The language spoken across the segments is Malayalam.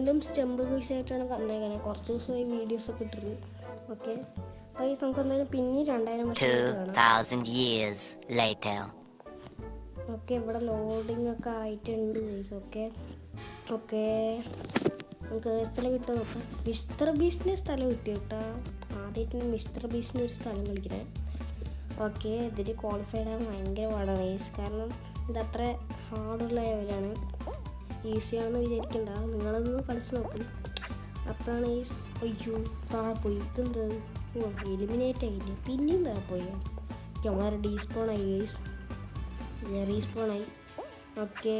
വീണ്ടും സ്റ്റെമ്പിൾ ഗൈസ് ആയിട്ടാണ് തന്നേക്കണേ. കുറച്ച് ദിവസമായി വീഡിയോസൊക്കെ ഇട്ടിട്ട്. ഓക്കെ ഗൈസ്, നമുക്ക് എന്തായാലും പിന്നെ 2000 വർഷം. ഓക്കെ, ഇവിടെ ലോഡിങ് ഒക്കെ ആയിട്ടുണ്ട് ഗൈസ്. ഓക്കെ നമുക്ക് സ്ഥലം കിട്ടുക നോക്കാം. മിസ്റ്റർ ബീസ്റ്റിന് സ്ഥലം കിട്ടി കേട്ടോ. ആദ്യമായിട്ടാണ് മിസ്റ്റർ ബീസ്റ്റിന് ഒരു സ്ഥലം കളിക്കണേ. ഓക്കെ, ഇതിൽ ക്വാളിഫൈഡ് ആകാൻ ഭയങ്കര പാടാണ് ഗൈസ്. കാരണം ഇതത്ര ഹാർഡുള്ള ലെവലാണ്. ഈസിയാണെന്ന് വിചാരിക്കണ്ട, നിങ്ങളൊന്ന് കളിച്ച് നോക്കും. അപ്പോഴാണ് ഈ അയ്യോ താഴെ പോയി. ഇതെന്ത് എലിമിനേറ്റ് ആയില്ലേ? പിന്നെയും താഴെ പോയി. നമ്മളെ ഡീസ്പോൺ ആയി ഗൈസ്, റീസ്പോണായി. ഓക്കെ,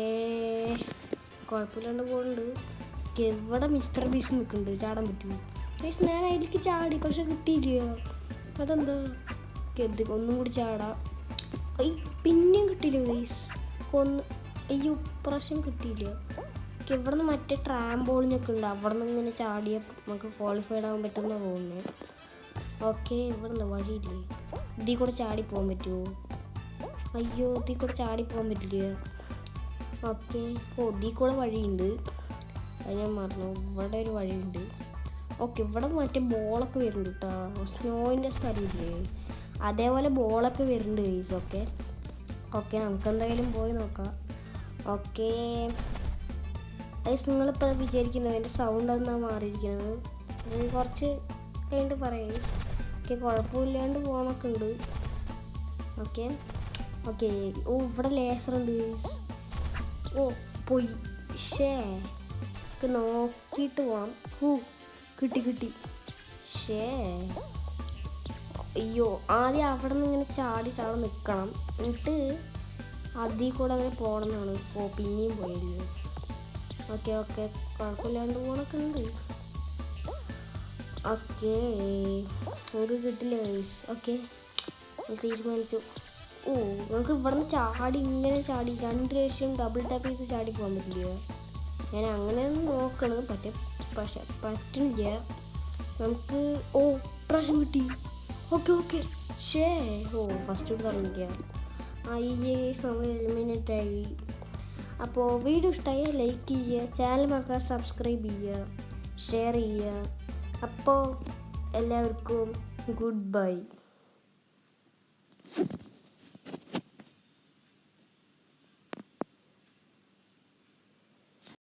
കുഴപ്പമില്ലാണ്ട് പോകുന്നുണ്ട്. എവിടെ മിസ്റ്റർ ബീസ് നിൽക്കുന്നുണ്ട്, ചാടാൻ പറ്റുമോ ഗൈസ്? ഞാൻ അതിലേക്ക് ചാടി, പക്ഷെ കിട്ടിയില്ല. അതെന്താ? ഒന്നും കൂടി ചാടാം. പിന്നെയും കിട്ടിയില്ല ഗൈസ്. അയ്യോ, ഇപ്രാവശ്യം കിട്ടിയില്ല. ഇവിടെ നിന്ന് മറ്റേ ട്രാംബോളിനൊക്കെ ഉണ്ട്, അവിടെ നിന്ന് ഇങ്ങനെ ചാടിയ നമുക്ക് ക്വാളിഫൈഡ് ആകാൻ പറ്റുമെന്ന് തോന്നുന്നു. ഓക്കെ, ഇവിടെ നിന്ന് വഴിയില്ലേ? ഇതിൽ കൂടെ ചാടി പോകാൻ പറ്റുമോ? അയ്യോ, ഇതിൽ കൂടെ ചാടി പോകാൻ പറ്റില്ല. ഓക്കെ, ഇതിൽ കൂടെ വഴിയുണ്ട്, അത് ഞാൻ മറന്നു. ഇവിടെ ഒരു വഴിയുണ്ട്. ഓക്കെ, ഇവിടെ മറ്റേ ബോളൊക്കെ വരുന്നുണ്ട് കേട്ടോ. സ്നോയിൻ്റെ സ്ഥലമില്ലേ, അതേപോലെ ബോളൊക്കെ വരുന്നുണ്ട് ഗൈസ്. ഓക്കെ നമുക്ക് എന്തായാലും പോയി നോക്കാം. ഓക്കെ ഗൈസ്, നിങ്ങളിപ്പോൾ വിചാരിക്കുന്നത് എൻ്റെ സൗണ്ട് എന്നാണ് മാറിയിരിക്കുന്നത്. അത് കുറച്ച് കഴിഞ്ഞിട്ട് പറയാം ഗൈസ്. ഓക്കെ, കുഴപ്പമില്ലാണ്ട് പോകണമൊക്കെ ഉണ്ട്. ഓക്കെ ഓ, ഇവിടെ ലേസർ ഉണ്ട് ഗൈസ്. ഓ പോയി, നോക്കിയിട്ട് പോകണം. കിട്ടി. അയ്യോ, ആദ്യം അവിടെ നിന്ന് ഇങ്ങനെ ചാടിയിട്ട് അവിടെ നിൽക്കണം, എന്നിട്ട് അതിൽ കൂടെ അങ്ങനെ പോകണമെന്നാണ്. പിന്നെയും പോയല്ലോ. ഓക്കെ കുഴപ്പമില്ലാണ്ട് പോകണമൊക്കെ ഉണ്ട്. ഓക്കെ, നമുക്ക് കിട്ടില്ല ഗൈസ്. ഓക്കെ, തീരുമാനിച്ചു. നമുക്ക് ഇവിടെ നിന്ന് ചാടി ഇങ്ങനെ ചാടി 2 പ്രാവശ്യം ഡബിൾ ടാപ്പ് ചെയ്ത് ചാടി പോകാൻ പറ്റില്ല. ഞാൻ അങ്ങനെ നോക്കണം, പക്ഷെ പറ്റുന്നില്ല നമുക്ക്. പ്രാവശ്യം കിട്ടി. ഓക്കെ ഫസ്റ്റ് ഇട്ട് തന്നില്ല. നമ്മൾ എലിമിനേറ്റ് ആയി. അപ്പോൾ വീഡിയോ ഇഷ്ടമായി ലൈക്ക് ചെയ്യുക, ചാനൽ മറക്കാതെ സബ്സ്ക്രൈബ് ചെയ്യുക, ഷെയർ ചെയ്യുക. അപ്പോൾ എല്ലാവർക്കും ഗുഡ് ബൈ.